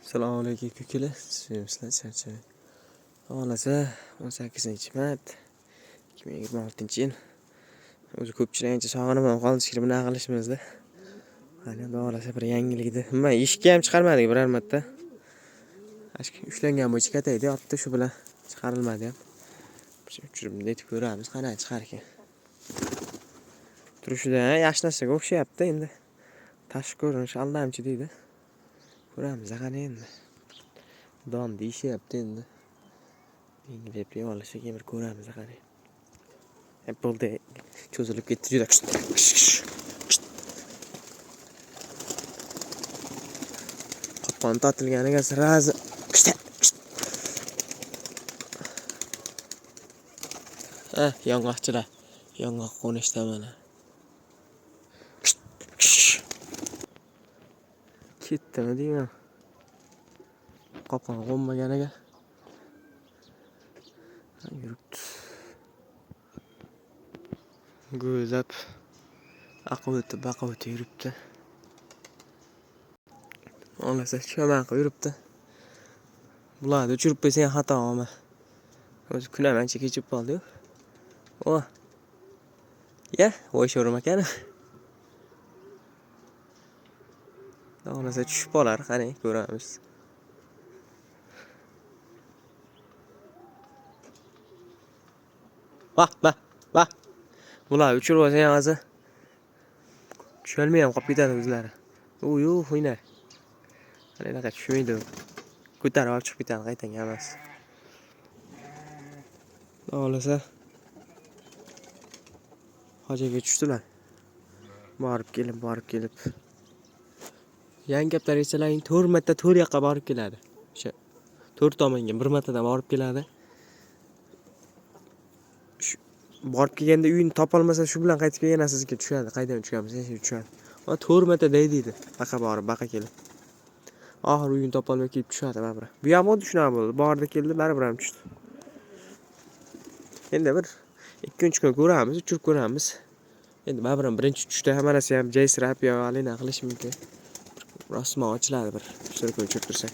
Assalomu alaykum ko'klar. Sizlar charchagan. Xolasa 18-mart 2026-yil. O'zi ko'pchilik ancha sog'inaman qolishga buni qilishimizda. Mana xolasa bir yangilikda. Nima eshikka ham chiqarmadik biror marta. Ushlangan bo'yicha kataydi, otda shu bilan chiqarilmadi ham. Uchirib netib ko'ramiz, qanday chiqar ekan. Turishida yaxshi narsaga o'xshayapti endi. Tashqi ko'rinish aldamchi deydi. Ko'ramiz qani endi. Don deyishyapti endi. Yengilib olishiga bir ko'ramiz qani. Apple'da cho'zilib ketdi juda. Qopqon tortilganiga sirazi. Yong'oqchilar. Yong'oq qo'nishda mana. Ketdimi deyman. Qopqon qo'nmaganiga. Yuribdi. Go'zab aqovti yuribdi. Olasa cho'man qilib yuribdi. Bularni uchirib qo'ysang xato ama. O'zi kun ancha kechib qoldi-yu. Ya, voyshorim ekan. Olasa tushib qolar, qani ko'ramiz. Va. Bular uchirib olsang hozir tusholmay ham qolib ketadi o'zlari. O'ynar. Qanaqa tushmaydi. Ko'tarib olib chiqib ketadi qaytanga emas. Olasa hojaga tushdilar. Borib kelib. Yangi kaptarchalarning 4 marta 4 yoqqa borib keladi. O'sha 4 tomonga 1 martadan borib keladi. Borib kelganda uyini topolmasa shu bilan qaytib kelgan sizga tushadi. Qaydan tushamiz, tushadi. Va 4 marta deydi. Baqa kelib. Oxir uyini topolmay kelib tushadi baribir. Bu ham xuddi shunaqa bo'ldi. Borda keldi, baribir ham tushdi. Endi bir 2-3 kun ko'ramiz, uchirib ko'ramiz. Endi baribir ham birinchi tushda hammasi ham jaysirab yo alina qilish mumkin. Rasmo ochiladi bir. Shular uchirib tursak.